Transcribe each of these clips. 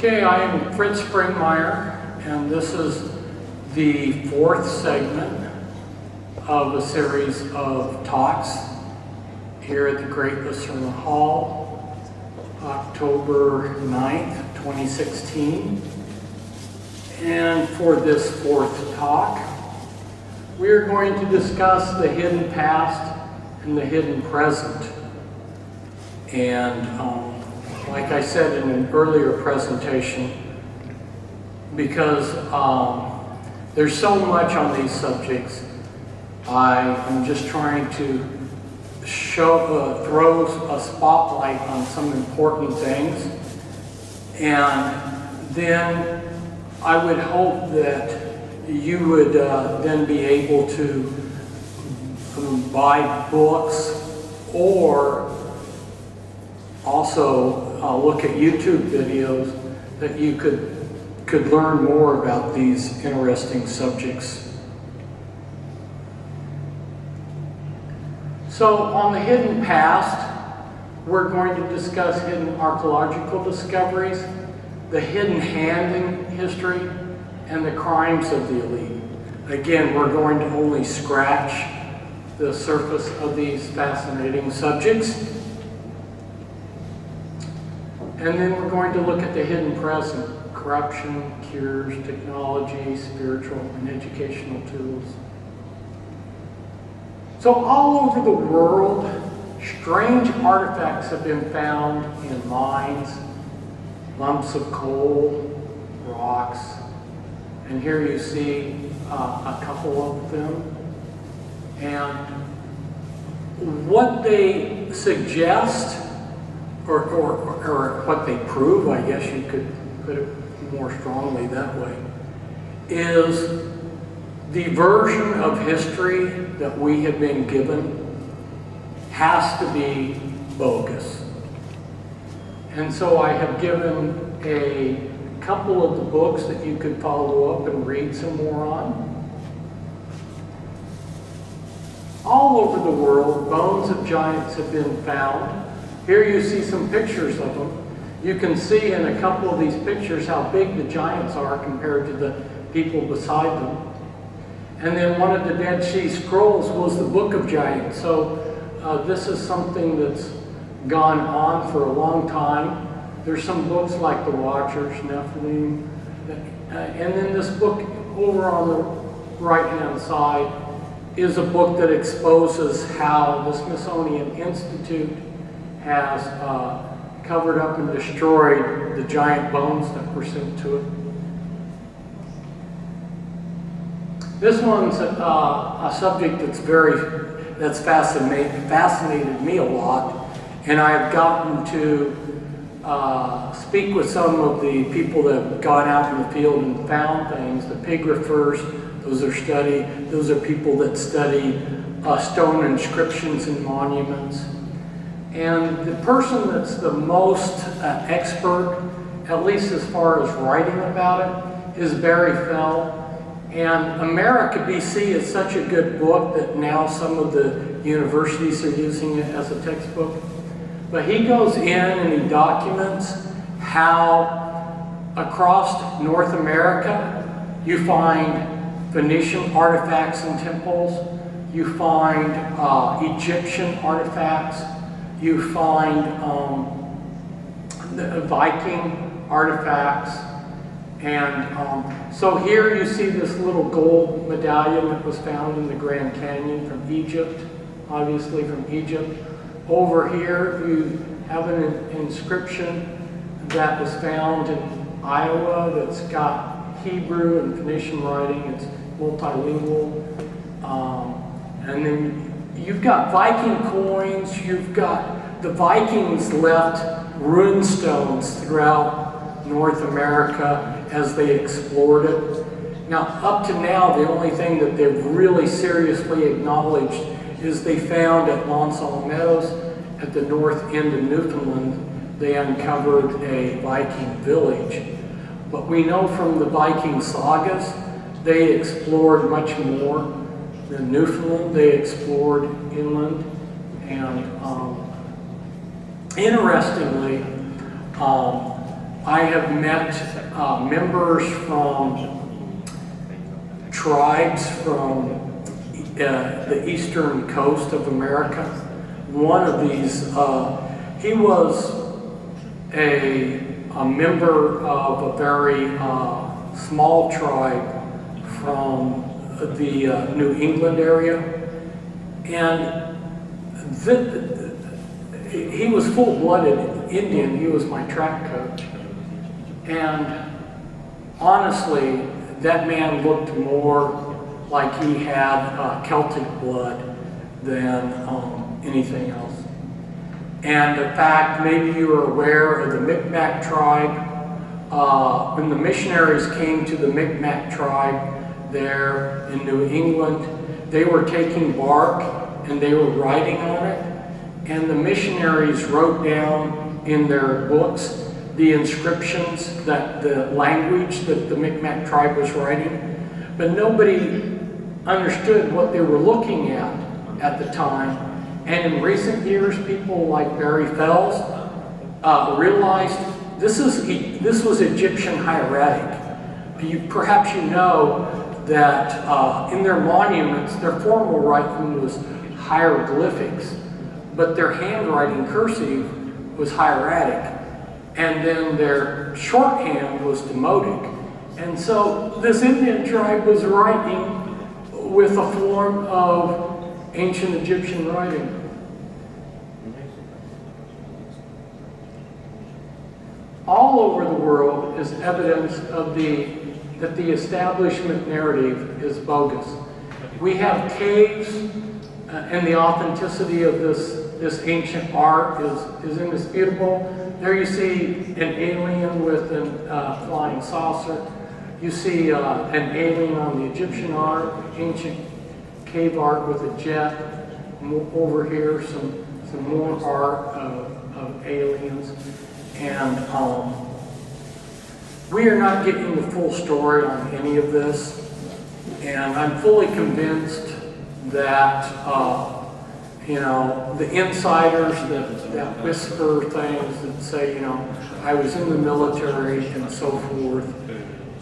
Okay, I am Fritz Springmeier, and this is the fourth segment of a series of talks here at the Great Lucerna Hall, October 9th, 2016. And for this fourth talk, we are going to discuss the hidden past and the hidden present. And like I said in an earlier presentation, because there's so much on these subjects, I am just trying to throw a spotlight on some important things, and then I would hope that you would then be able to buy books or also look at YouTube videos that you could learn more about these interesting subjects. So on the hidden past, we're going to discuss hidden archaeological discoveries, the hidden hand in history, and the crimes of the elite. Again, we're going to only scratch the surface of these fascinating subjects. And then we're going to look at the hidden present, corruption, cures, technology, spiritual and educational tools. So all over the world, strange artifacts have been found in mines, lumps of coal, rocks, and here you see a couple of them. And what they suggest, or what they prove, I guess you could put it more strongly that way, is the version of history that we have been given has to be bogus. And so I have given a couple of the books that you could follow up and read some more on. All over the world, bones of giants have been found. Here you see some pictures of them. You can see in a couple of these pictures how big the giants are compared to the people beside them. And then one of the Dead Sea Scrolls was the Book of Giants. So this is something that's gone on for a long time. There's some books like The Watchers, Nephilim. And then this book over on the right-hand side is a book that exposes how the Smithsonian Institute has covered up and destroyed the giant bones that were sent to it. This one's a subject that's fascinated me a lot, and I have gotten to speak with some of the people that have gone out in the field and found things. The pigraphers, those are people that study stone inscriptions and monuments. And the person that's the most expert, at least as far as writing about it, is Barry Fell. And America, BC is such a good book that now some of the universities are using it as a textbook. But he goes in and he documents how across North America you find Phoenician artifacts and temples, you find Egyptian artifacts, you find the Viking artifacts, and so here you see this little gold medallion that was found in the Grand Canyon from Egypt, obviously from Egypt. Over here you have an inscription that was found in Iowa that's got Hebrew and Phoenician writing. It's multilingual. And then you've got Viking coins, you've got the Vikings left rune stones throughout North America as they explored it. Now, up to now, the only thing that they've really seriously acknowledged is they found at Monsall Meadows at the north end of Newfoundland, they uncovered a Viking village. But we know from the Viking sagas, they explored much more than Newfoundland. They explored inland. And interestingly, I have met members from tribes from the eastern coast of America. One of these, he was a member of a very small tribe from the New England area, and he was full-blooded Indian. He was my track coach, and honestly, that man looked more like he had Celtic blood than anything else. And in fact, maybe you are aware of the Micmac tribe. When the missionaries came to the Micmac tribe there in New England, they were taking bark and they were writing on it. And the missionaries wrote down in their books the inscriptions, that the language that the Micmac tribe was writing. But nobody understood what they were looking at the time. And in recent years, people like Barry Fells realized this was Egyptian hieratic. Perhaps you know that in their monuments, their formal writing was hieroglyphics, but their handwriting cursive was hieratic. And then their shorthand was Demotic. And so this Indian tribe was writing with a form of ancient Egyptian writing. All over the world is evidence of that the establishment narrative is bogus. We have caves, and the authenticity of this ancient art is indisputable. There you see an alien with a flying saucer. You see an alien on the Egyptian art, ancient cave art with a jet. Over here, some more art of aliens. And we are not getting the full story on any of this. And I'm fully convinced that the insiders that whisper things that say, I was in the military and so forth,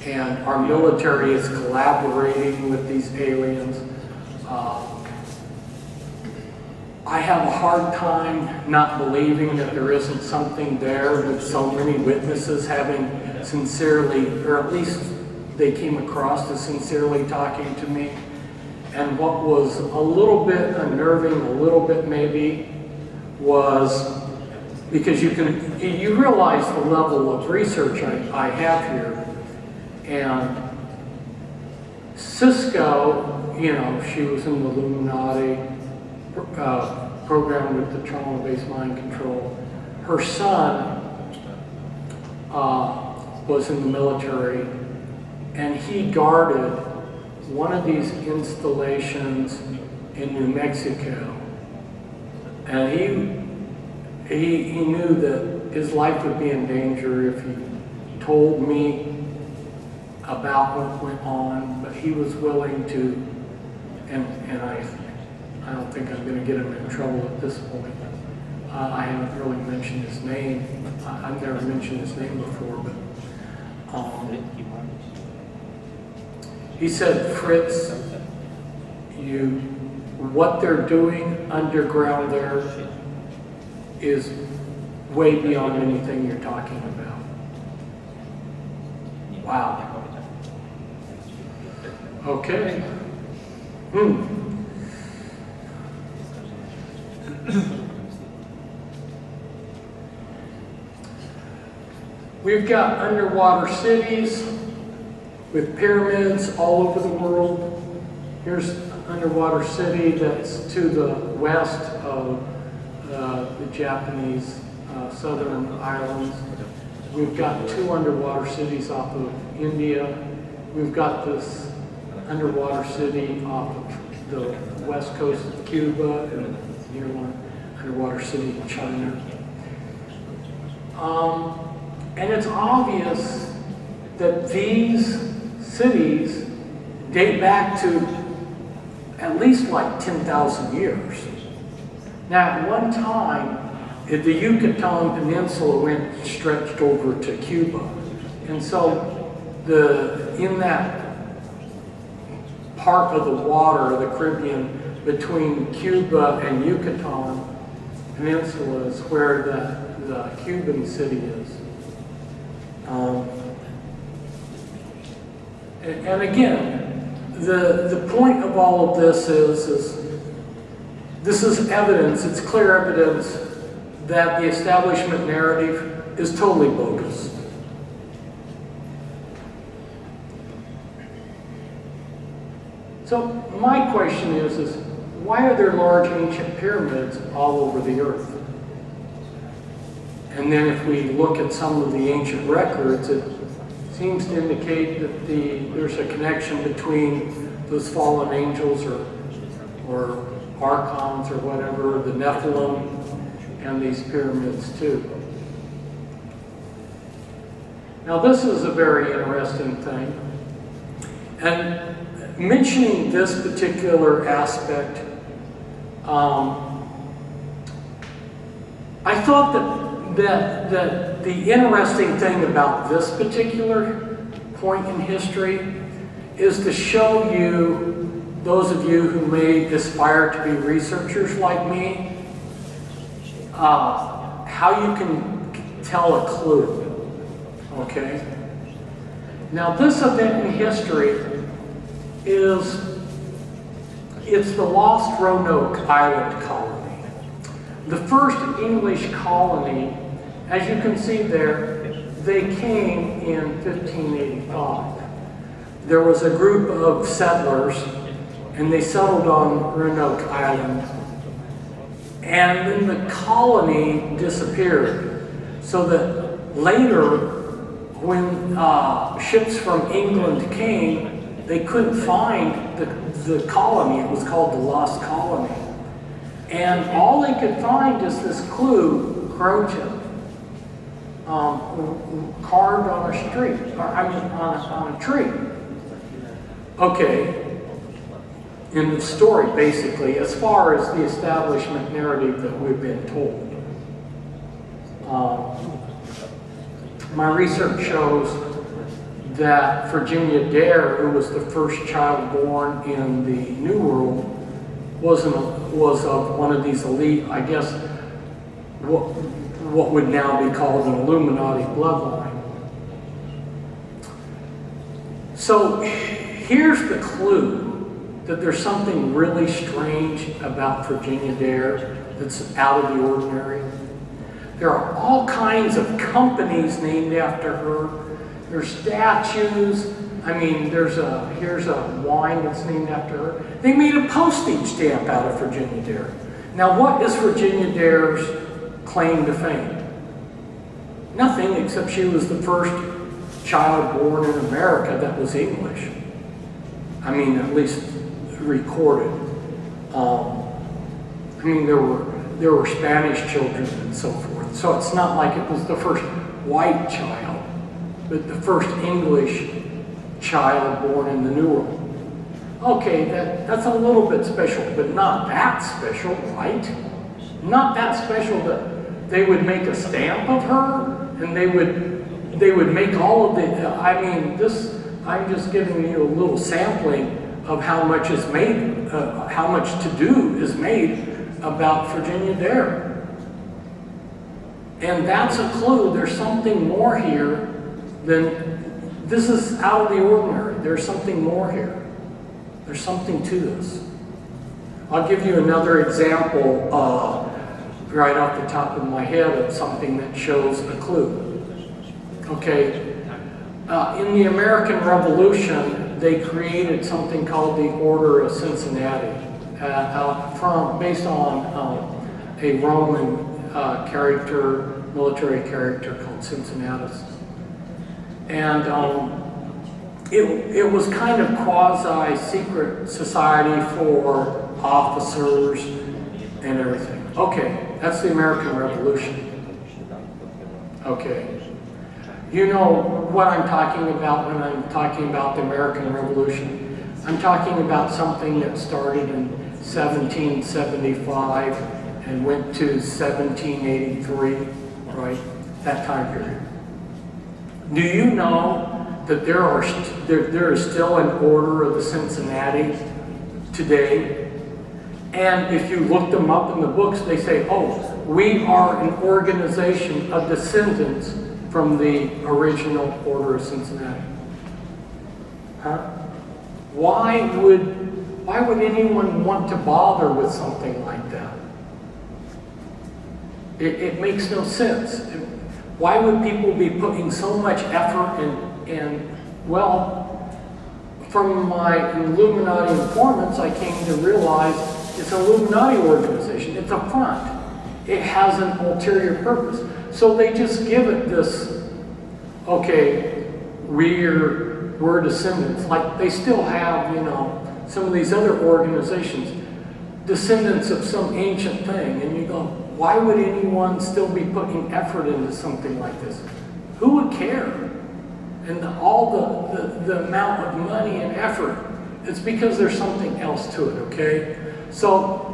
and our military is collaborating with these aliens. I have a hard time not believing that there isn't something there with so many witnesses having sincerely, or at least they came across as sincerely talking to me. And what was a little bit unnerving, a little bit maybe, was because you realize the level of research I have here. And Cisco, she was in the Illuminati program with the trauma-based mind control. Her son was in the military, and he guarded one of these installations in New Mexico. And he knew that his life would be in danger if he told me about what went on, but he was willing to, and I don't think I'm going to get him in trouble at this point. I haven't really mentioned his name. I've never mentioned his name before, but he said, Fritz, what they're doing underground there is way beyond anything you're talking about. Wow. Okay. We've got underwater cities with pyramids all over the world. Here's an underwater city that's to the west of the Japanese southern islands. We've got two underwater cities off of India. We've got this underwater city off of the west coast of Cuba, and near one underwater city in China. And it's obvious that these cities date back to at least like 10,000 years. Now, at one time, the Yucatan Peninsula stretched over to Cuba. And so in that part of the water, the Caribbean, between Cuba and Yucatan Peninsula is where the Cuban city is. And again, the point of all of this is this is evidence, it's clear evidence that the establishment narrative is totally bogus. So my question is why are there large ancient pyramids all over the earth? And then if we look at some of the ancient records, it seems to indicate that there's a connection between those fallen angels or archons or whatever, the Nephilim, and these pyramids too. Now this is a very interesting thing. And mentioning this particular aspect, I thought that the interesting thing about this particular point in history is to show you, those of you who may aspire to be researchers like me, how you can tell a clue, okay? Now this event in history it's the lost Roanoke Island colony. The first English colony, as you can see there, they came in 1585. There was a group of settlers and they settled on Roanoke Island. And then the colony disappeared. So that later, when ships from England came, they couldn't find the colony. It was called the Lost Colony. And all they could find is this clue, crochet, carved on a street, on a tree. Okay, in the story, basically, as far as the establishment narrative that we've been told. My research shows that Virginia Dare, who was the first child born in the New World, was of one of these elite, I guess, what would now be called an Illuminati bloodline. So here's the clue that there's something really strange about Virginia Dare that's out of the ordinary. There are all kinds of companies named after her. There's statues. I mean, here's a wine that's named after her. They made a postage stamp out of Virginia Dare. Now, what is Virginia Dare's claim to fame? Nothing, except she was the first child born in America that was English. I mean, at least recorded. I mean, there were Spanish children and so forth. So it's not like it was the first white child, but the first English child born in the New World. Okay, that's a little bit special, but not that special, right? Not that special that they would make a stamp of her, and they would make all of the, I'm just giving you a little sampling of how much is made, how much to-do is made about Virginia Dare. And that's a clue. There's something more here than, this is out of the ordinary. There's something more here. There's something to this. I'll give you another example right off the top of my head of something that shows a clue. Okay, in the American Revolution, they created something called the Order of Cincinnati, based on a Roman military character called Cincinnatus. And it was kind of quasi-secret society for officers and everything. Okay, that's the American Revolution. Okay. You know what I'm talking about when I'm talking about the American Revolution. I'm talking about something that started in 1775 and went to 1783, right? That time period. Do you know that there is still an order of the Cincinnati today? And if you look them up in the books, they say, oh, we are an organization of descendants from the original Order of Cincinnati. Huh? Why would anyone want to bother with something like that? It makes no sense. Why would people be putting so much effort and well, from my Illuminati informants, I came to realize it's an Illuminati organization. It's a front. It has an ulterior purpose. So they just give it this, okay, we're descendants. Like they still have, some of these other organizations, descendants of some ancient thing. And you go, why would anyone still be putting effort into something like this? Who would care? And all the amount of money and effort, it's because there's something else to it, okay? So,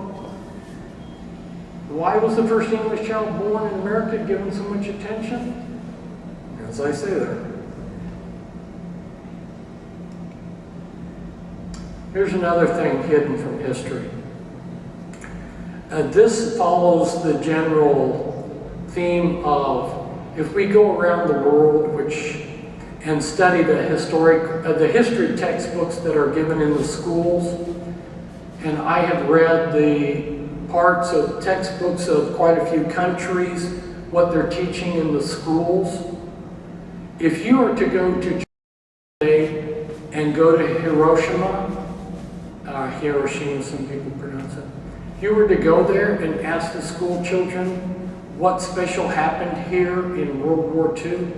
why was the first English child born in America given so much attention? As I say there. Here's another thing hidden from history. This follows the general theme of, if we go around the world, and study the history textbooks that are given in the schools, and I have read the parts of textbooks of quite a few countries, what they're teaching in the schools. If you were to go to Japan today and go to Hiroshima, some people pronounce it. If you were to go there and ask the school children what special happened here in World War II,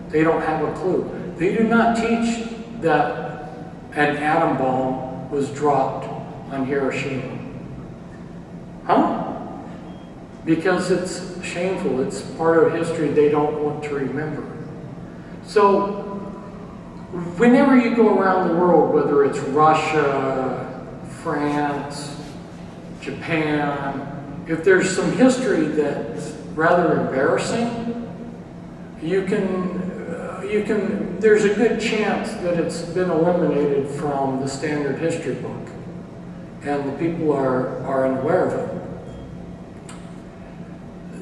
they don't have a clue. They do not teach that an atom bomb was dropped on Hiroshima. Huh? Because it's shameful. It's part of history they don't want to remember. So, whenever you go around the world, whether it's Russia, France, Japan, if there's some history that's rather embarrassing, there's a good chance that it's been eliminated from the standard history book, and the people are unaware of it.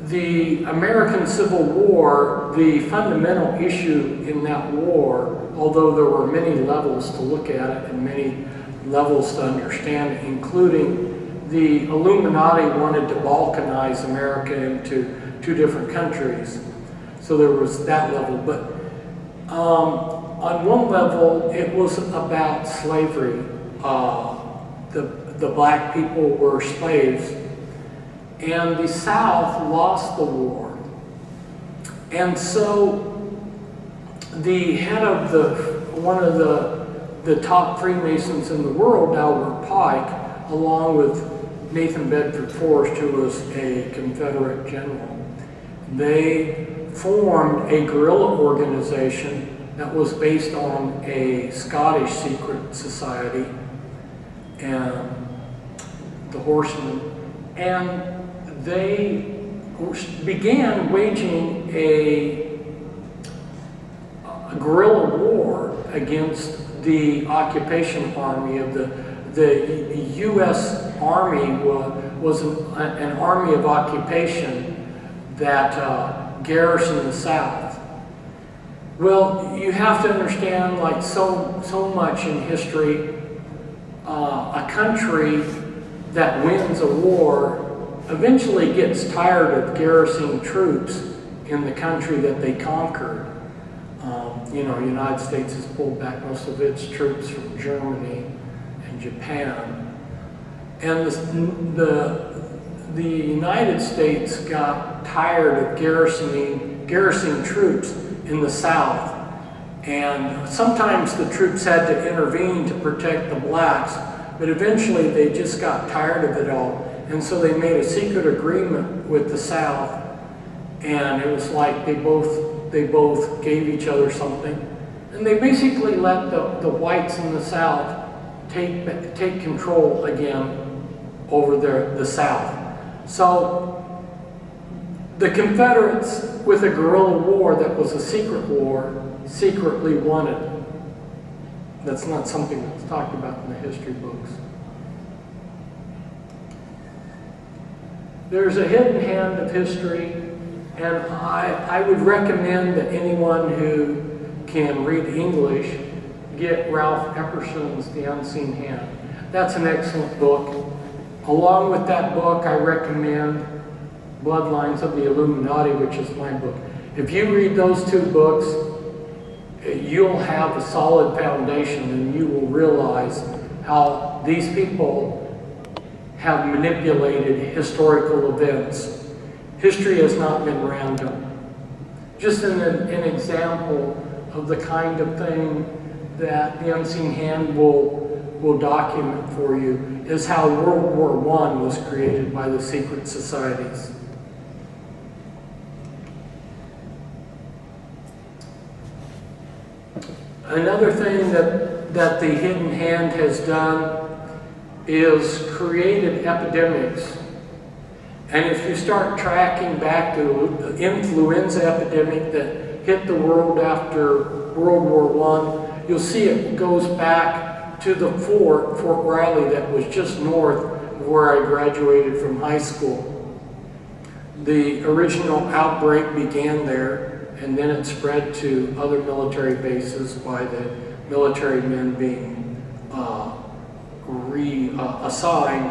The American Civil War, the fundamental issue in that war, although there were many levels to look at it and many levels to understand it, including the Illuminati wanted to balkanize America into two different countries. So there was that level. But on one level, it was about slavery. The black people were slaves. And the South lost the war. And so the head of one of the top Freemasons in the world, Albert Pike, along with Nathan Bedford Forrest, who was a Confederate general, they formed a guerrilla organization that was based on a Scottish secret society and the Horsemen, and they began waging a guerrilla war against the occupation army of the U.S. Army was an army of occupation that garrisoned the South. Well, you have to understand, like so much in history, a country that wins a war eventually gets tired of garrisoning troops in the country that they conquered. United States has pulled back most of its troops from Germany and Japan. And the United States got tired of garrisoning troops in the South. And sometimes the troops had to intervene to protect the blacks, but eventually they just got tired of it all. And so they made a secret agreement with the South, and it was like they they both gave each other something. And they basically let the whites in the South take control again over the South. So the Confederates, with a guerrilla war that was a secret war, secretly won it. That's not something that's talked about in the history books. There's a hidden hand of history, and I would recommend that anyone who can read English get Ralph Epperson's The Unseen Hand. That's an excellent book. Along with that book, I recommend Bloodlines of the Illuminati, which is my book. If you read those two books, you'll have a solid foundation, and you will realize how these people have manipulated historical events. History has not been random. Just an example of the kind of thing that the Unseen Hand will document for you is how World War I was created by the secret societies. Another thing that the hidden hand has done is created epidemics. And if you start tracking back to the influenza epidemic that hit the world after World War I, you'll see it goes back to the Fort Riley, that was just north of where I graduated from high school. The original outbreak began there, and then it spread to other military bases by the military men being reassigned,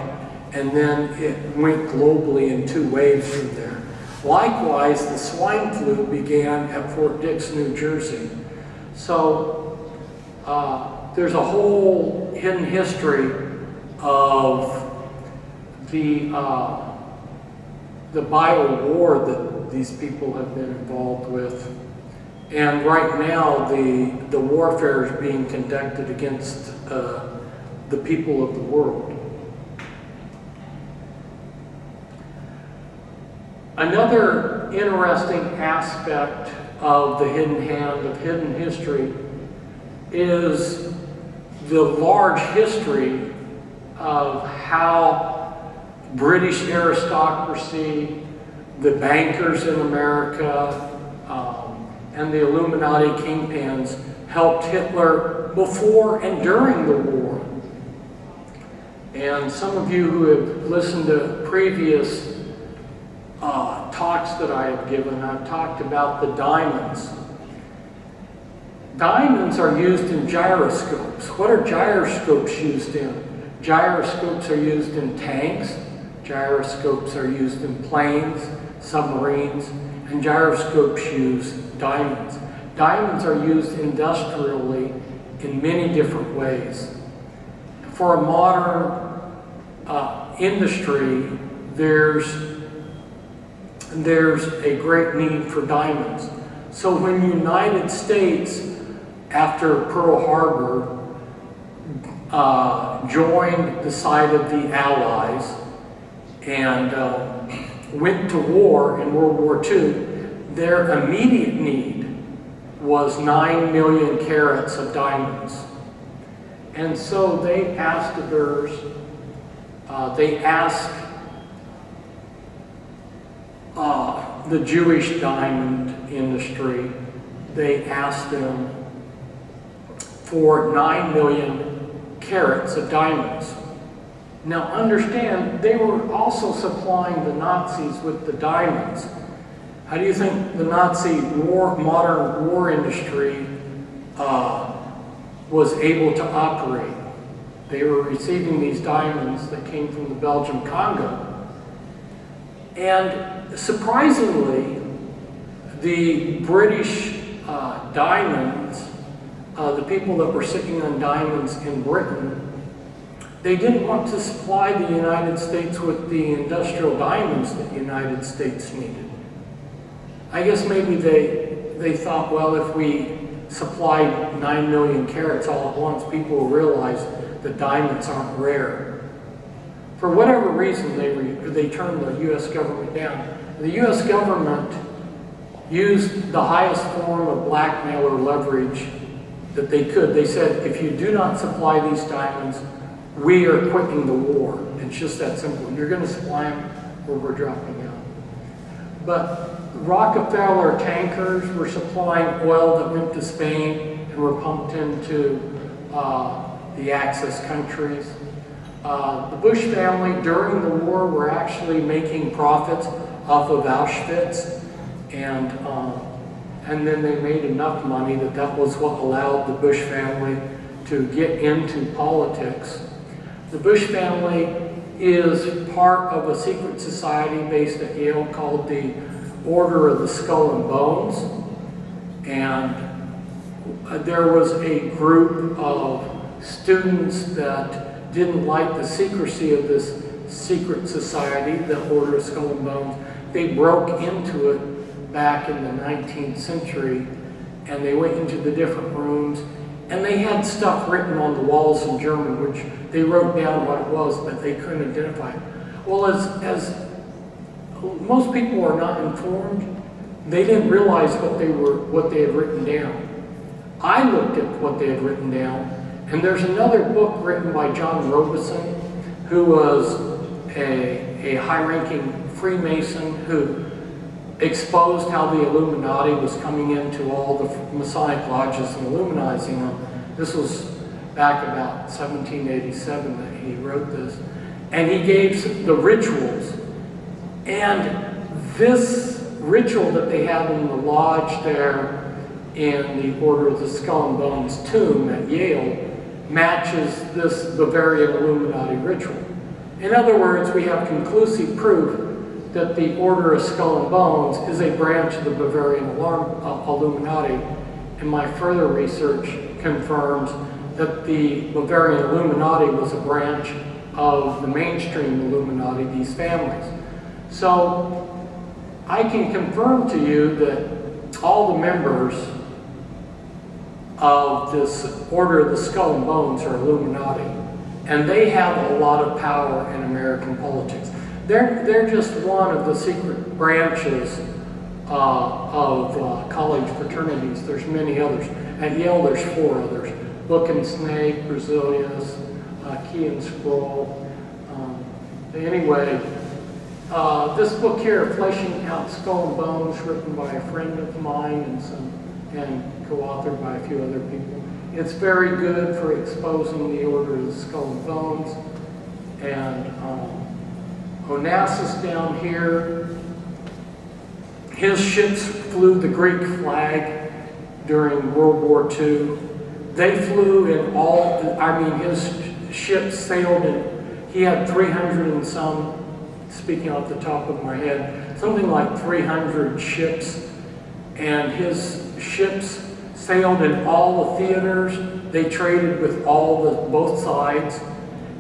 and then it went globally in 2 waves from there. Likewise, the swine flu began at Fort Dix, New Jersey. So there's a whole hidden history of the bio war that these people have been involved with. And right now, the warfare is being conducted against the people of the world. Another interesting aspect of the hidden hand, of hidden history, is the large history of how British aristocracy, the bankers in America, and the Illuminati kingpins helped Hitler before and during the war. And some of you who have listened to previous talks that I have given, I've talked about the diamonds. Diamonds are used in gyroscopes. What are gyroscopes used in? Gyroscopes are used in tanks, gyroscopes are used in planes, submarines, and gyroscopes use diamonds. Diamonds are used industrially in many different ways. For a modern industry, there's a great need for diamonds. So when the United States, after Pearl Harbor, joined the side of the Allies and went to war in World War II, their immediate need was 9 million carats of diamonds. And so they asked the Jewish diamond industry, they asked them for 9 million carats of diamonds. Now understand, they were also supplying the Nazis with the diamonds. How do you think the Nazi modern war industry was able to operate? They were receiving these diamonds that came from the Belgian Congo. And surprisingly, the British diamonds, the people that were sitting on diamonds in Britain, they didn't want to supply the United States with the industrial diamonds that the United States needed. I guess maybe they thought, well, if we supply 9 million carats all at once, people will realize that diamonds aren't rare. For whatever reason, they turned the U.S. government down. The U.S. government used the highest form of blackmail or leverage that they could. They said, if you do not supply these diamonds, we are quitting the war. It's just that simple. You're going to supply them or we're dropping out. But Rockefeller tankers were supplying oil that went to Spain and were pumped into the Axis countries. The Bush family during the war were actually making profits off of Auschwitz, and then they made enough money that was what allowed the Bush family to get into politics. The Bush family is part of a secret society based at Yale called the Order of the Skull and Bones, and there was a group of students that didn't like the secrecy of this secret society, the Order of Skull and Bones. They broke into it back in the 19th century, and they went into the different rooms, and they had stuff written on the walls in German, which they wrote down what it was, but they couldn't identify it. Well, as most people are not informed, they didn't realize what they had written down. I looked at what they had written down, and there's another book written by John Robeson, who was a high-ranking Freemason who exposed how the Illuminati was coming into all the Masonic lodges and Illuminizing them. This was back about 1787 that he wrote this. And he gave the rituals. And this ritual that they had in the lodge there in the Order of the Skull and Bones tomb at Yale matches this Bavarian Illuminati ritual. In other words, we have conclusive proof that the Order of Skull and Bones is a branch of the Bavarian Illuminati, and my further research confirms that the Bavarian Illuminati was a branch of the mainstream Illuminati, these families. So I can confirm to you that all the members of this Order of the Skull and Bones are Illuminati, and they have a lot of power in American politics. They're just one of the secret branches of college fraternities. There's many others. At Yale, there's 4 others: Book and Snake, Berzelius, Key and Scroll. Anyway, this book here, Fleshing Out Skull and Bones, written by a friend of mine and co-authored by a few other people. It's very good for exposing the Order of the Skull and Bones. And Onassis down here, his ships flew the Greek flag during World War II. They flew in his ships sailed in, he had 300 and some, speaking off the top of my head, something like 300 ships, and his ships sailed in all the theaters. They traded with both sides.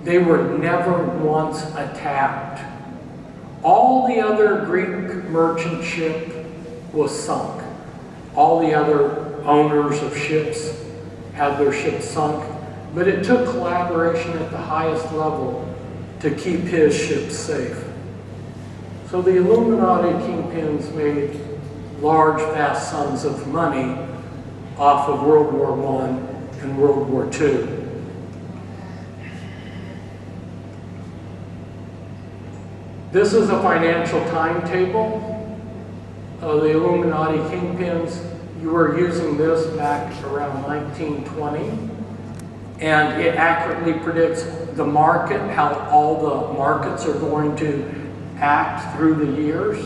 They were never once attacked. All the other Greek merchant ship was sunk. All the other owners of ships had their ships sunk. But it took collaboration at the highest level to keep his ships safe. So the Illuminati kingpins made large, vast sums of money off of World War I and World War II. This is a financial timetable of the Illuminati kingpins. You were using this back around 1920, and it accurately predicts the market, how all the markets are going to act through the years.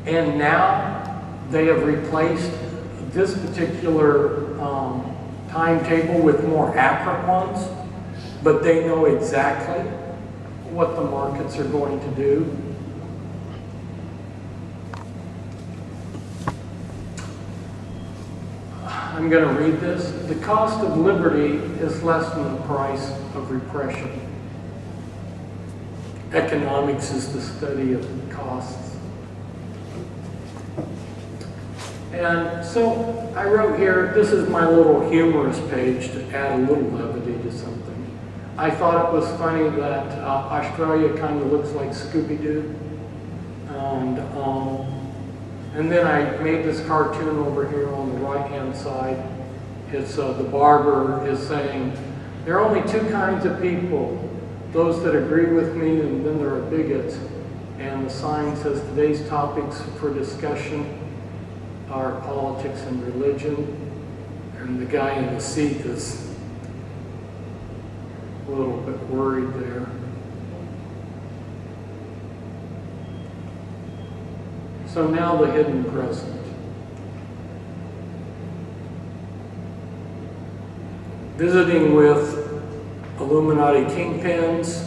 And now they have replaced this particular timetable with more accurate ones, but they know exactly what the markets are going to do. I'm going to read this. The cost of liberty is less than the price of repression. Economics is the study of costs. And so I wrote here, this is my little humorous page to add a little levity to something. I thought it was funny that Australia kind of looks like Scooby-Doo. And And then I made this cartoon over here on the right-hand side. It's the barber is saying, there are only two kinds of people, those that agree with me and then there are bigots. And the sign says today's topics for discussion are politics and religion. And the guy in the seat is a little bit worried there. So now the hidden present. Visiting with Illuminati kingpins,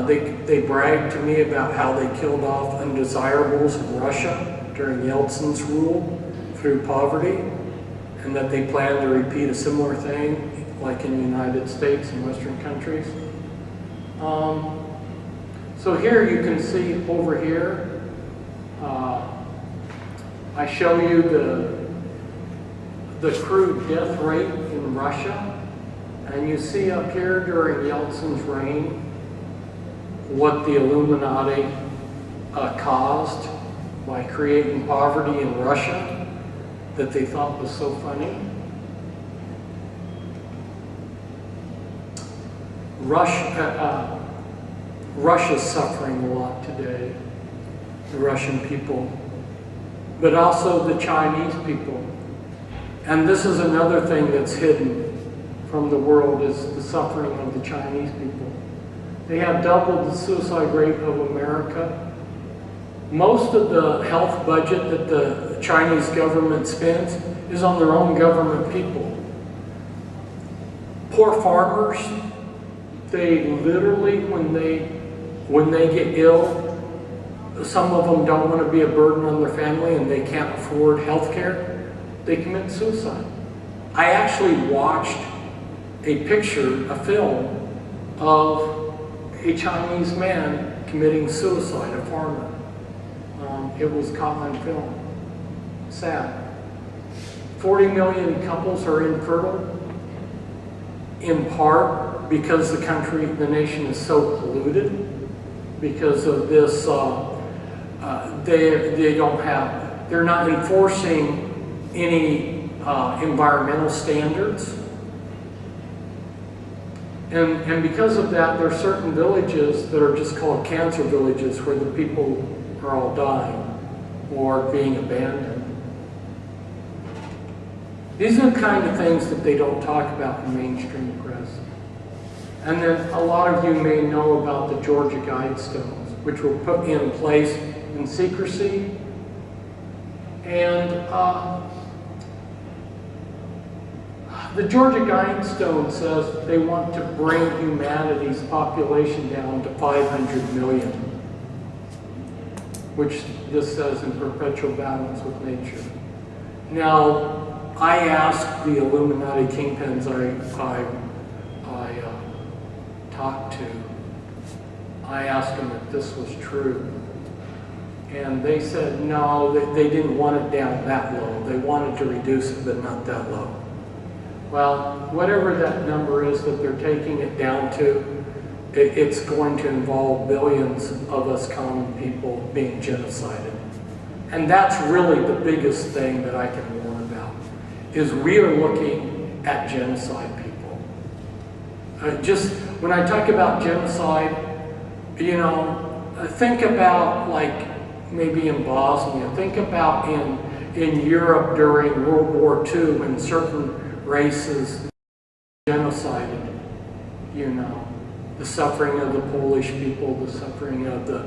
they bragged to me about how they killed off undesirables in Russia during Yeltsin's rule through poverty, and that they plan to repeat a similar thing like in the United States and Western countries. So here you can see over here, I show you the crude death rate in Russia, and you see up here during Yeltsin's reign what the Illuminati caused by creating poverty in Russia that they thought was so funny. Russia's suffering a lot today, the Russian people, but also the Chinese people. And this is another thing that's hidden from the world, is the suffering of the Chinese people. They have doubled the suicide rate of America. Most of the health budget that the Chinese government spends is on their own government people. Poor farmers, they literally, when they get ill, some of them don't want to be a burden on their family and they can't afford health care, they commit suicide. I actually watched a film of a Chinese man committing suicide, a farmer. It was caught on film. Sad. 40 million couples are infertile, in part because the nation is so polluted, because of this, they're not enforcing any environmental standards. And because of that, there are certain villages that are just called cancer villages where the people are all dying or being abandoned. These are the kind of things that they don't talk about in mainstream press. And then a lot of you may know about the Georgia Guidestones, which were put in place in secrecy. And the Georgia Guidestone says they want to bring humanity's population down to 500 million, which this says in perpetual balance with nature. Now, I asked the Illuminati kingpins I talked to, I asked them if this was true. And they said no, they didn't want it down that low. They wanted to reduce it, but not that low. Well, whatever that number is that they're taking it down to, it's going to involve billions of us common people being genocided. And that's really the biggest thing that I can warn about, is we are looking at genocide people. Just when I talk about genocide, think about like maybe in Bosnia, think about in Europe during World War II when certain races genocided, the suffering of the Polish people, the suffering of the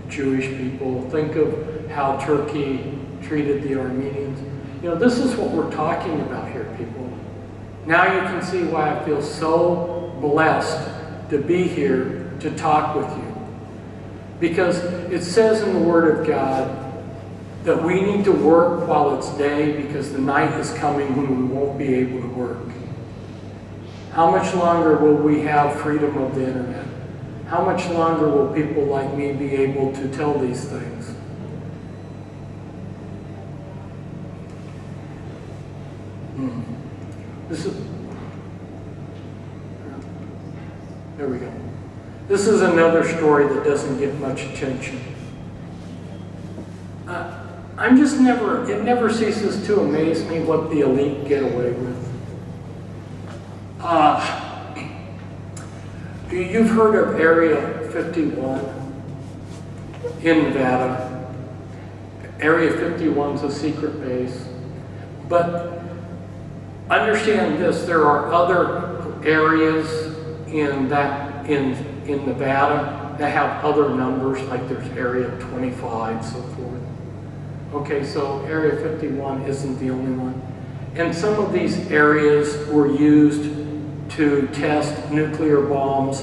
Jewish people. Think of how Turkey treated the Armenians. This is what we're talking about here, people. Now you can see why I feel so blessed to be here to talk with you. Because it says in the Word of God that we need to work while it's day, because the night is coming when we won't be able to work. How much longer will we have freedom of the internet? How much longer will people like me be able to tell these things? There we go. This is another story that doesn't get much attention. it never ceases to amaze me what the elite get away with. You've heard of Area 51 in Nevada. Area 51 is a secret base. But understand this, there are other areas in Nevada that have other numbers, like there's Area 25, so forth. Okay, so Area 51 isn't the only one. And some of these areas were used to test nuclear bombs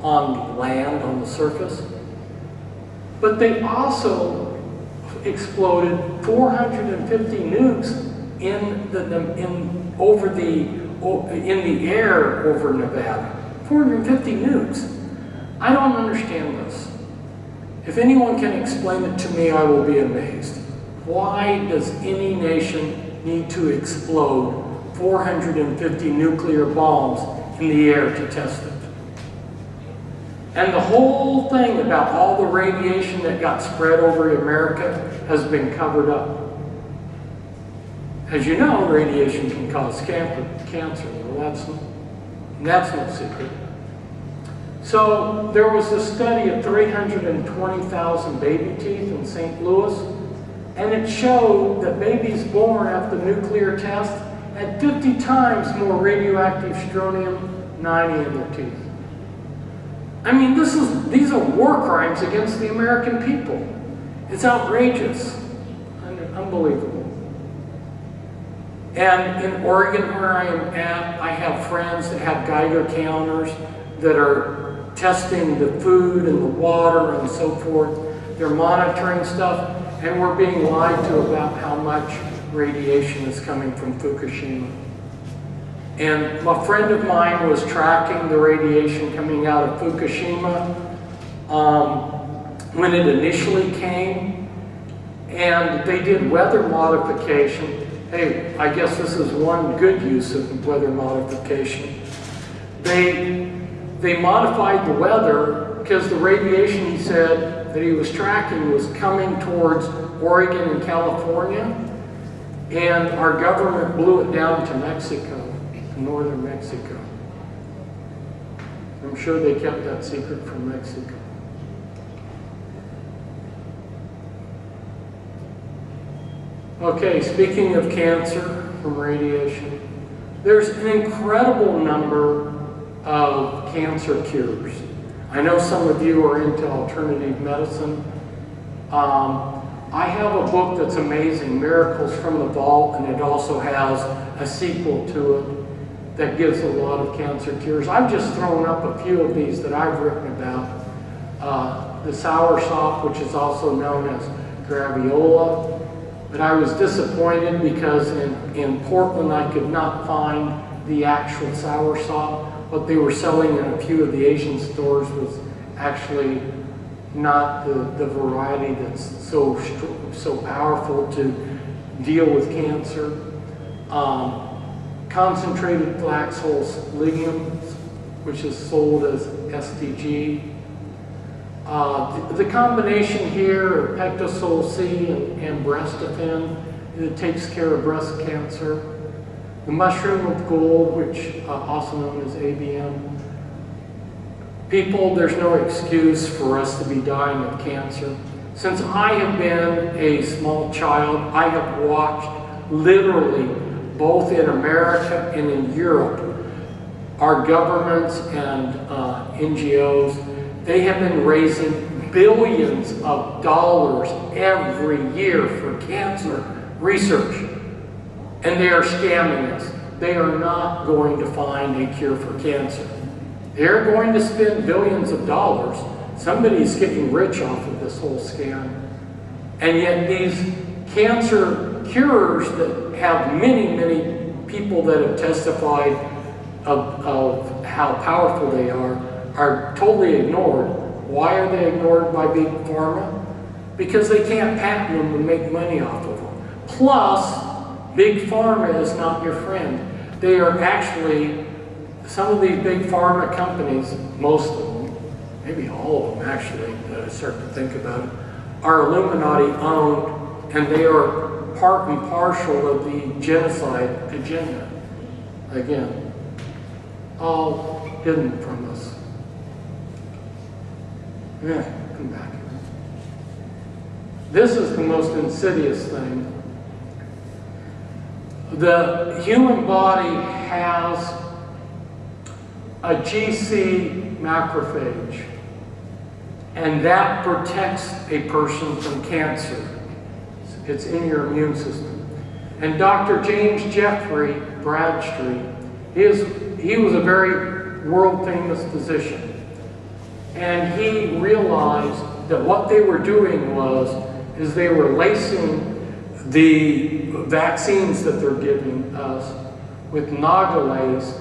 on land, on the surface. But they also exploded 450 nukes in the air over Nevada. 450 nukes. I don't understand this. If anyone can explain it to me, I will be amazed. Why does any nation need to explode 450 nuclear bombs in the air to test it? And the whole thing about all the radiation that got spread over America has been covered up. As you know, radiation can cause cancer. Well, that's no secret. So there was a study of 320,000 baby teeth in St. Louis, and it showed that babies born after nuclear test had 50 times more radioactive strontium-90 in their teeth. I mean, these are war crimes against the American people. It's outrageous, unbelievable. And in Oregon, where I am at, I have friends that have Geiger counters that are testing the food and the water and so forth. They're monitoring stuff, and we're being lied to about how much radiation is coming from Fukushima. And a friend of mine was tracking the radiation coming out of Fukushima when it initially came, and they did weather modification. Hey, I guess this is one good use of weather modification. They modified the weather because the radiation, he said, that he was tracking was coming towards Oregon and California, and our government blew it down to Mexico, to northern Mexico. I'm sure they kept that secret from Mexico. Okay, speaking of cancer from radiation, there's an incredible number of cancer cures. I know some of you are into alternative medicine. I have a book that's amazing, Miracles from the Vault, and it also has a sequel to it that gives a lot of cancer cures. I've just thrown up a few of these that I've written about. The soursop, which is also known as graviola. But I was disappointed because in Portland I could not find the actual soursop. What they were selling in a few of the Asian stores was actually not the variety that's so powerful to deal with cancer. Concentrated flax hull legumes, which is sold as STG. The combination here of Pectosol C and Breastafin, it takes care of breast cancer. The mushroom of gold, which also known as ABM. People, there's no excuse for us to be dying of cancer. Since I have been a small child, I have watched literally both in America and in Europe, our governments and NGOs, they have been raising billions of dollars every year for cancer research. And they are scamming us. They are not going to find a cure for cancer. They're going to spend billions of dollars. Somebody's getting rich off of this whole scam. And yet these cancer cures that have many, many people that have testified of how powerful they are totally ignored. Why are they ignored by big pharma? Because they can't patent them and make money off of them. Plus, big pharma is not your friend. They are actually, some of these big pharma companies, most of them, maybe all of them actually, that I start to think about it, are Illuminati owned and they are part and parcel of the genocide agenda. Again, all hidden from us. Yeah, come back. This is the most insidious thing. The human body has a GC macrophage, and that protects a person from cancer. It's in your immune system. And Dr. James Jeffrey Bradstreet, he was a very world-famous physician. And he realized that what they were doing is they were lacing the vaccines that they're giving us with Nagalase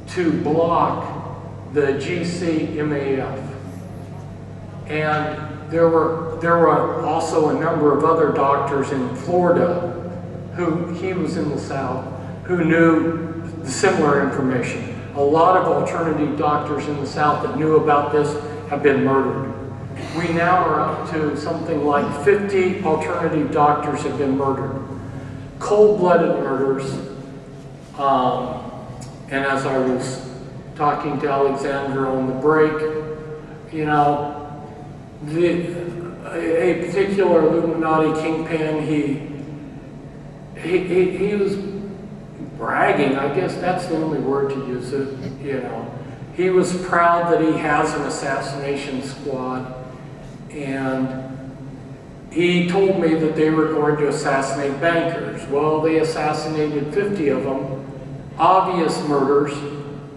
to block the GC-MAF. And there were also a number of other doctors in Florida he was in the South, who knew the similar information. A lot of alternative doctors in the South that knew about this have been murdered. We now are up to something like 50 alternative doctors have been murdered. Cold-blooded murders. And as I was talking to Alexandra on the break, you know, a particular Illuminati kingpin, he was bragging, I guess that's the only word to use it, you know. He was proud that he has an assassination squad, and he told me that they were going to assassinate bankers. Well, they assassinated 50 of them, obvious murders.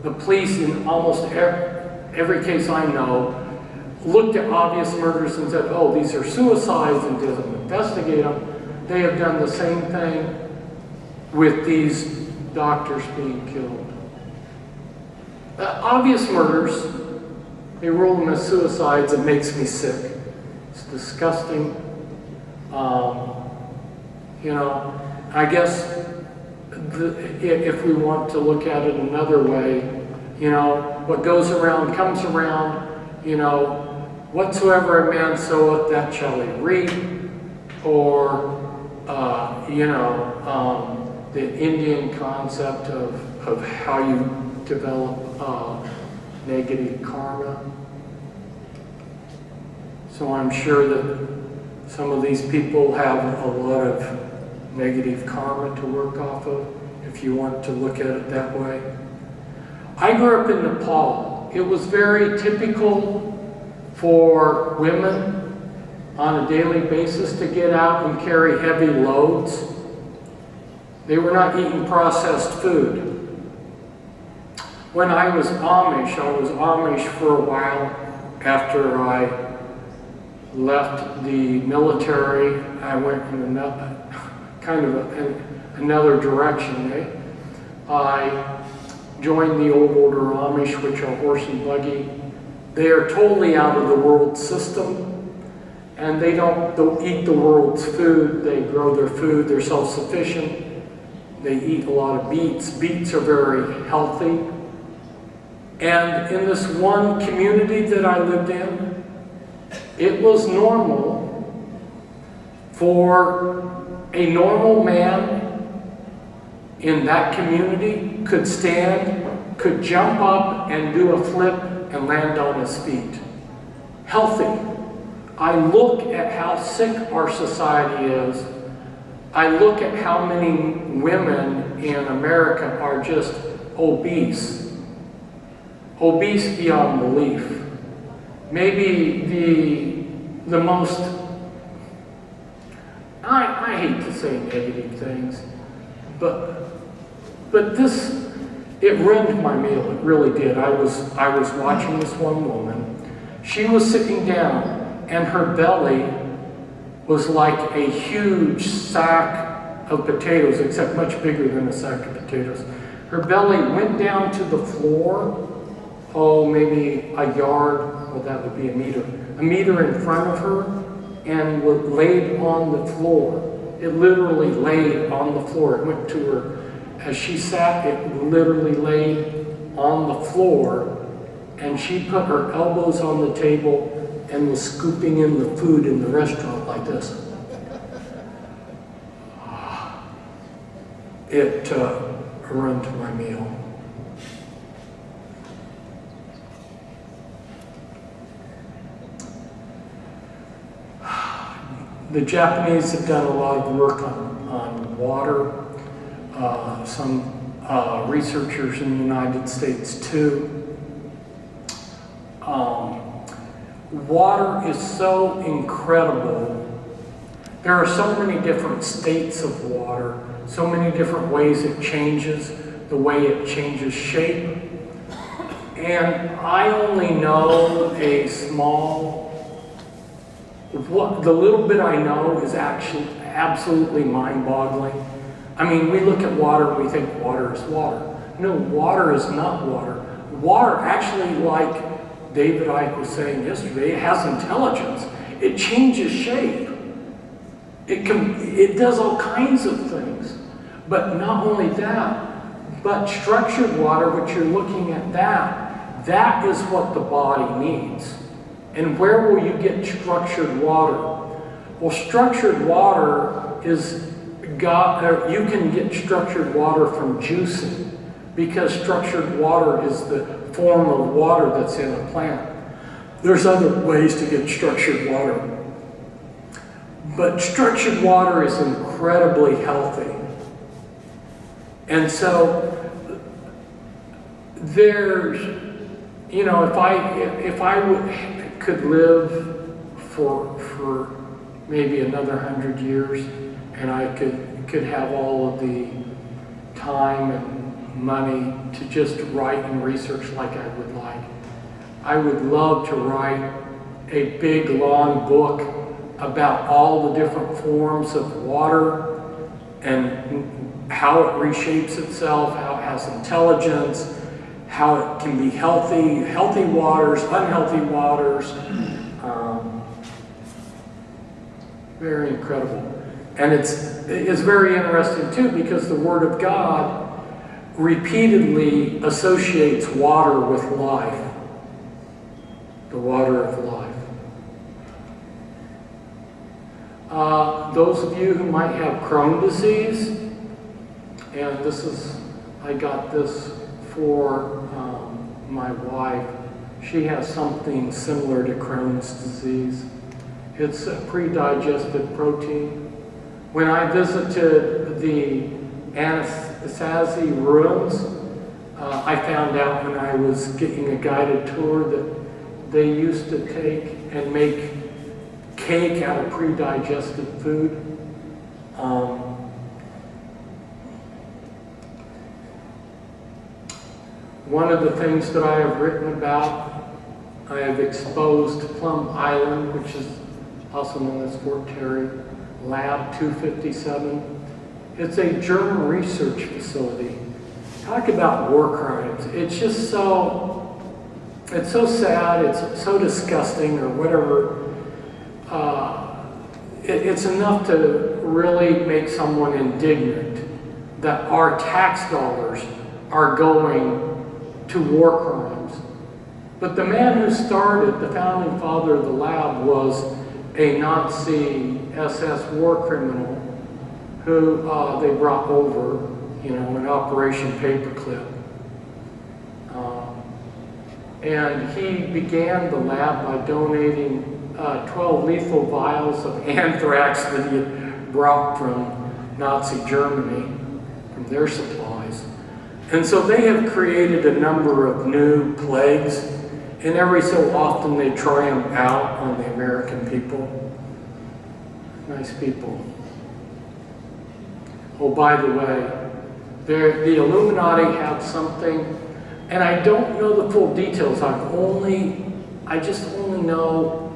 The police in almost every case I know looked at obvious murders and said, oh, these are suicides, and didn't investigate them. They have done the same thing with these doctors being killed. Obvious murders, they rule them as suicides. It makes me sick. It's disgusting. You know, I guess if we want to look at it another way, you know, what goes around comes around. You know, whatsoever a man soweth, that shall he reap. Or, you know, the Indian concept of how you develop negative karma. So I'm sure that some of these people have a lot of negative karma to work off of, if you want to look at it that way. I grew up in Nepal. It was very typical for women on a daily basis to get out and carry heavy loads. They were not eating processed food. When I was Amish for a while after I left the military. I went in another direction. I joined the old order Amish, which are horse and buggy. They are totally out of the world system, and they don't eat the world's food. They grow their food. They're self-sufficient. They eat a lot of beets. Beets are very healthy. And in this one community that I lived in, it was normal for a normal man in that community could stand, could jump up and do a flip and land on his feet. Healthy. I look at how sick our society is. I look at how many women in America are just obese. Obese beyond belief. Maybe the most, I hate to say negative things, but this, it ruined my meal. It really did. I was watching this one woman. She was sitting down, and her belly was like a huge sack of potatoes, except much bigger than a sack of potatoes. Her belly went down to the floor, maybe a yard, well, that would be a meter in front of her, and was laid on the floor. It literally laid on the floor. It went to her. As she sat, it literally laid on the floor, and she put her elbows on the table and was scooping in the food in the restaurant like this. it run to my meal. The Japanese have done a lot of work on water. Some researchers in the United States too. Water is so incredible. There are so many different states of water, so many different ways it changes, the way it changes shape. And I only know a small, the little bit I know is actually absolutely mind-boggling. I mean, we look at water and we think water is water. No, water is not water. Water actually, like David Icke was saying yesterday, it has intelligence. It changes shape. It does all kinds of things. But not only that, but structured water, which you're looking at that is what the body needs. And where will you get structured water? Well, structured water you can get structured water from juicing, because structured water is the form of water that's in a plant. There's other ways to get structured water. But structured water is incredibly healthy. And so there's, if I could live for maybe another 100 years, and I could have all of the time and money to just write and research like I would like, I would love to write a big long book about all the different forms of water and how it reshapes itself, how it has intelligence, how it can be healthy waters, unhealthy waters. Very incredible. And it's very interesting too, because the Word of God repeatedly associates water with life. The water of life. Those of you who might have Crohn's disease, and I got this for my wife. She has something similar to Crohn's disease. It's a pre-digested protein. When I visited the Anasazi ruins, I found out when I was getting a guided tour that they used to take and make cake out of pre-digested food. One of the things that I have written about, I have exposed Plum Island, which is also known as Fort Terry, Lab 257. It's a German research facility. Talk about war crimes. It's just it's so sad, it's so disgusting, or whatever. It's enough to really make someone indignant that our tax dollars are going to war crimes. But the man who started, the founding father of the lab, was a Nazi SS war criminal who they brought over, in Operation Paperclip. And he began the lab by donating 12 lethal vials of anthrax that he had brought from Nazi Germany, from their supplies. And so they have created a number of new plagues, and every so often they try them out on the American people. Nice people. Oh, by the way, the Illuminati have something, and I don't know the full details. I just only know,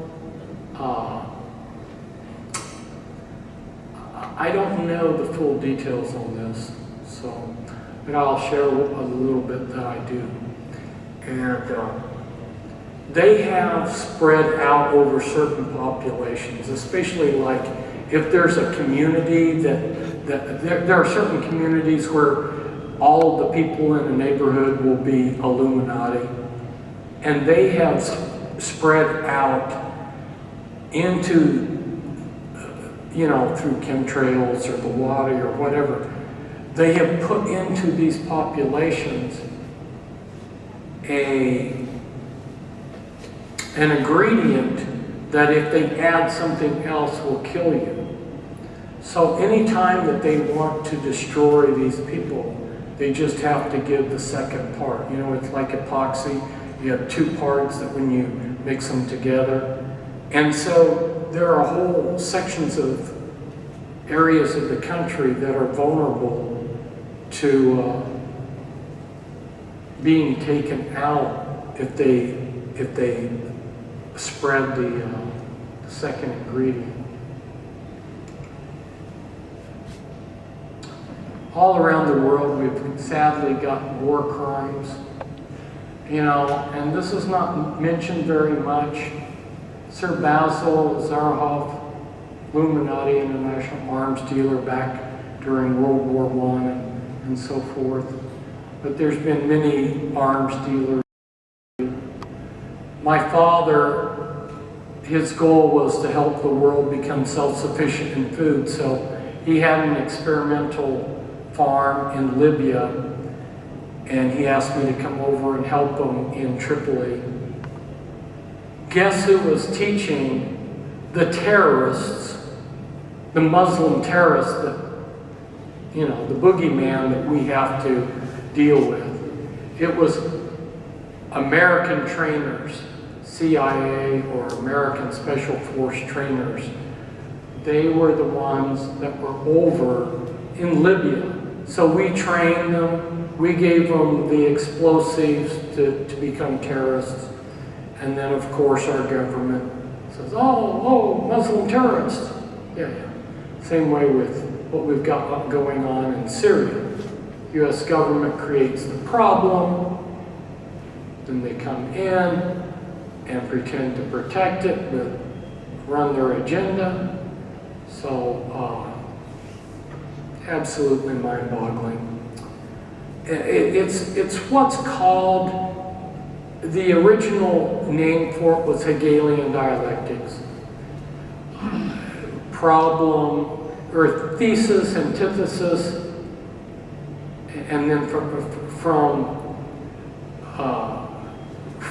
I don't know the full details on this, but I'll share a little bit that I do. And they have spread out over certain populations, especially like if there's a community that there are certain communities where all of the people in the neighborhood will be Illuminati, and they have spread out into, through chemtrails or the water or whatever. they have put into these populations an ingredient that if they add something else will kill you. So anytime that they want to destroy these people, they just have to give the second part. You know, it's like epoxy. You have two parts that when you mix them together. And so there are whole sections of areas of the country that are vulnerable to being taken out if they spread the second ingredient. All around the world, we've sadly got war crimes, you know, and this is not mentioned very much. Sir Basil Zaharoff, Illuminati international arms dealer back during World War I and so forth. But there's been many arms dealers. My father, his goal was to help the world become self-sufficient in food, so he had an experimental farm in Libya, and he asked me to come over and help him in Tripoli. Guess who was teaching the terrorists, the Muslim terrorists, the boogeyman that we have to deal with? It was American trainers, CIA or American Special Force trainers. They were the ones that were over in Libya. So we trained them, we gave them the explosives to become terrorists. And then of course our government says, oh, Muslim terrorists. Yeah. Same way with what we've got going on in Syria. US government creates the problem, then they come in and pretend to protect it, but run their agenda. So, absolutely mind-boggling. It's what's called, the original name for it was Hegelian dialectics. Problem, or thesis, antithesis, and then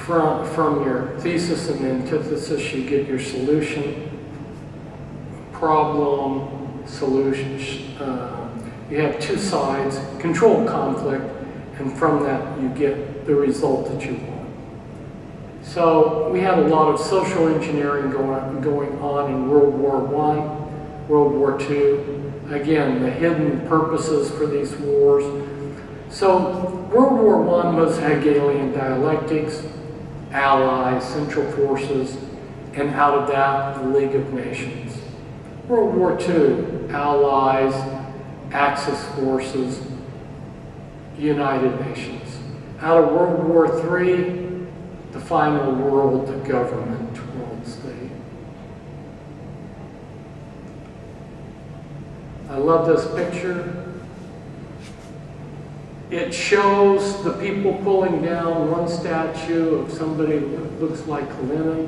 from your thesis and antithesis, you get your solution. Problem, solution. You have two sides, control conflict, and from that you get the result that you want. So we had a lot of social engineering going on in World War I, World War II. Again, the hidden purposes for these wars. So World War I was Hegelian dialectics, allies, central forces, and out of that, the League of Nations. World War II, allies, Axis forces, United Nations. Out of World War III, the final world government, world state. I love this picture. It shows the people pulling down one statue of somebody that looks like Lenin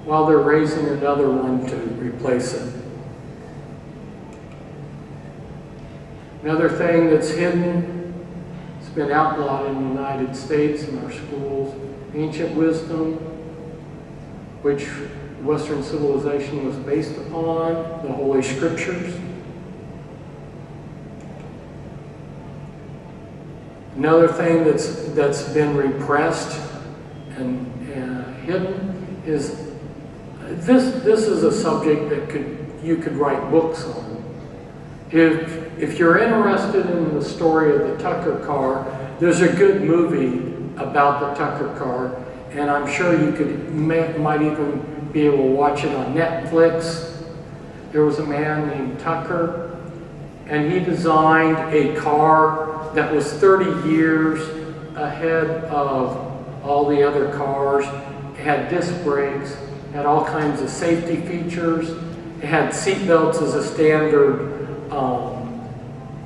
while they're raising another one to replace it. Another thing that's hidden, it's been outlawed in the United States in our schools, ancient wisdom, which Western civilization was based upon, the Holy Scriptures. Another thing that's been repressed and hidden is this is a subject that you could write books on. If you're interested in the story of the Tucker car, there's a good movie about the Tucker car, and I'm sure you might even be able to watch it on Netflix. There was a man named Tucker, and he designed a car that was 30 years ahead of all the other cars. It had disc brakes, had all kinds of safety features. It had seat belts as a standard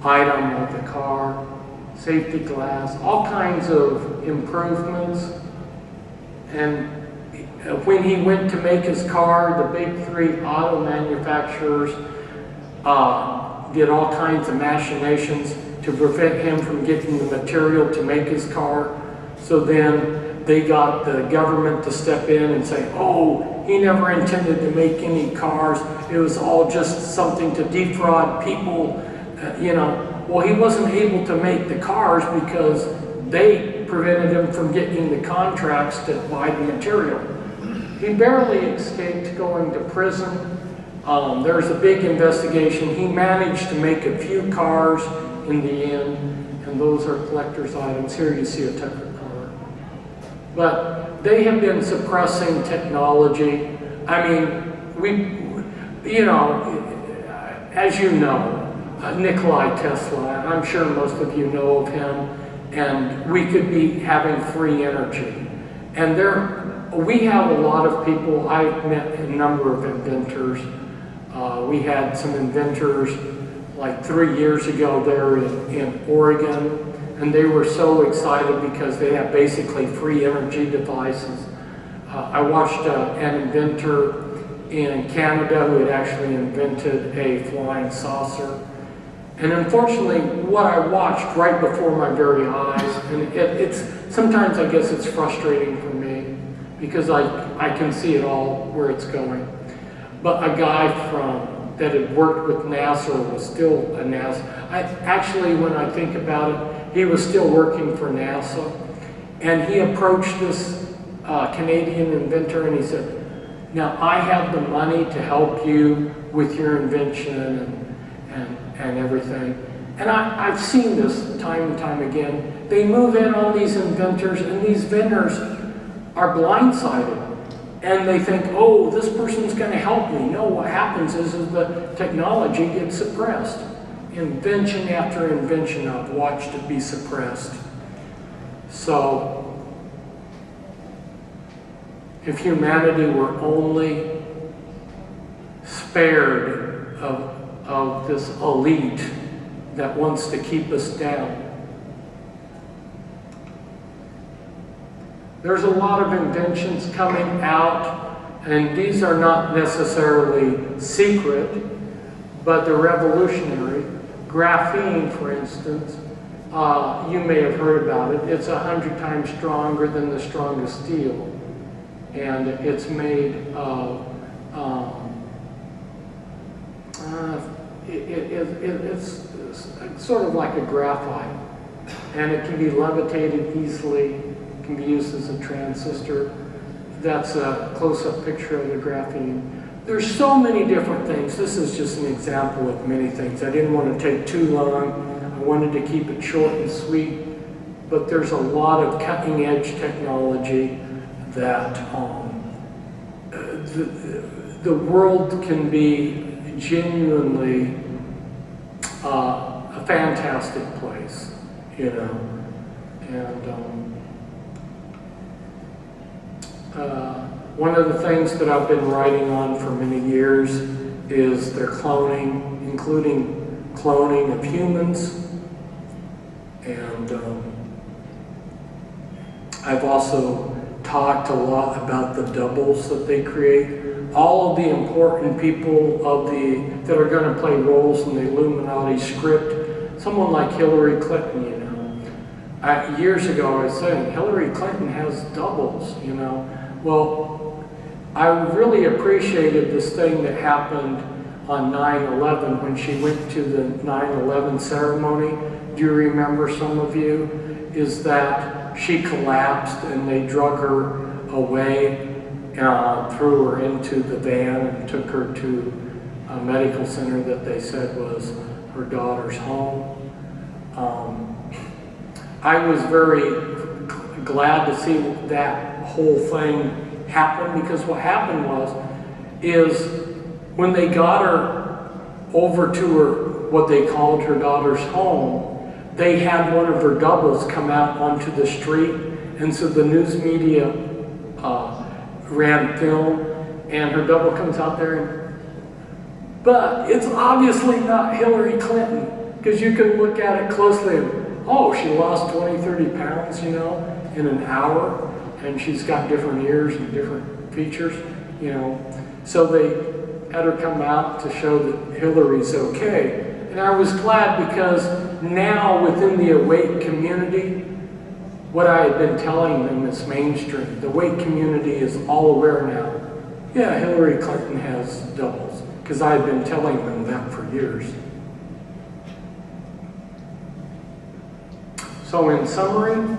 item of the car, safety glass, all kinds of improvements. And when he went to make his car, the big three auto manufacturers did all kinds of machinations to prevent him from getting the material to make his car. So then they got the government to step in and say, oh, he never intended to make any cars. It was all just something to defraud people, Well, he wasn't able to make the cars because they prevented him from getting the contracts to buy the material. He barely escaped going to prison. There's a big investigation. He managed to make a few cars in the end, and those are collector's items. Here you see a Tucker car. But they have been suppressing technology. I mean, as you know, Nikola Tesla, I'm sure most of you know of him, and we could be having free energy. And we have a lot of people. I've met a number of inventors. We had some inventors like 3 years ago there in Oregon, and they were so excited because they have basically free energy devices. I watched an inventor in Canada who had actually invented a flying saucer. And unfortunately, what I watched right before my very eyes, and it's sometimes I guess it's frustrating for me because I can see it all where it's going. But a guy that had worked with NASA was still a NASA. Actually, when I think about it, he was still working for NASA, and he approached this Canadian inventor and he said, "Now I have the money to help you with your invention and everything." And I've seen this time and time again. They move in on these inventors, and these inventors are blindsided. And they think, oh, this person's going to help me. No, what happens is the technology gets suppressed. Invention after invention I've watched it be suppressed. So, if humanity were only spared of this elite that wants to keep us down. There's a lot of inventions coming out, and these are not necessarily secret, but they're revolutionary. Graphene, for instance, you may have heard about it. It's 100 times stronger than the strongest steel, and it's made of it's sort of like a graphite, and it can be levitated easily. Can be used as a transistor. That's a close-up picture of the graphene. There's so many different things. This is just an example of many things. I didn't want to take too long. I wanted to keep it short and sweet, but there's a lot of cutting-edge technology that the world can be genuinely a fantastic place, and one of the things that I've been writing on for many years is their cloning, including cloning of humans. And I've also talked a lot about the doubles that they create. All of the important people that are going to play roles in the Illuminati script, someone like Hillary Clinton, years ago I was saying, Hillary Clinton has doubles, Well, I really appreciated this thing that happened on 9/11 when she went to the 9/11 ceremony. Do you remember, some of you? Is that she collapsed and they drug her away, threw her into the van and took her to a medical center that they said was her daughter's home. I was very glad to see that whole thing happen, because what happened is when they got her over to what they called her daughter's home, they had one of her doubles come out onto the street, and so the news media ran film, and her double comes out there, but it's obviously not Hillary Clinton, because you can look at it closely and, oh, she lost 20, 30 pounds, in an hour, and she's got different ears and different features, So they had her come out to show that Hillary's okay. And I was glad, because now within the awake community, what I had been telling them is mainstream. The awake community is all aware now. Yeah, Hillary Clinton has doubles, because I had been telling them that for years. So in summary,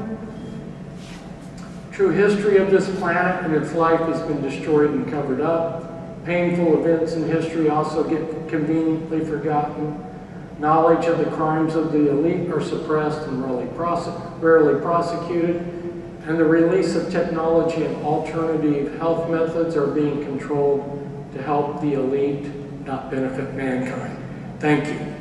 true history of this planet and its life has been destroyed and covered up. Painful events in history also get conveniently forgotten. Knowledge of the crimes of the elite are suppressed and rarely prosecuted. And the release of technology and alternative health methods are being controlled to help the elite, not benefit mankind. Thank you.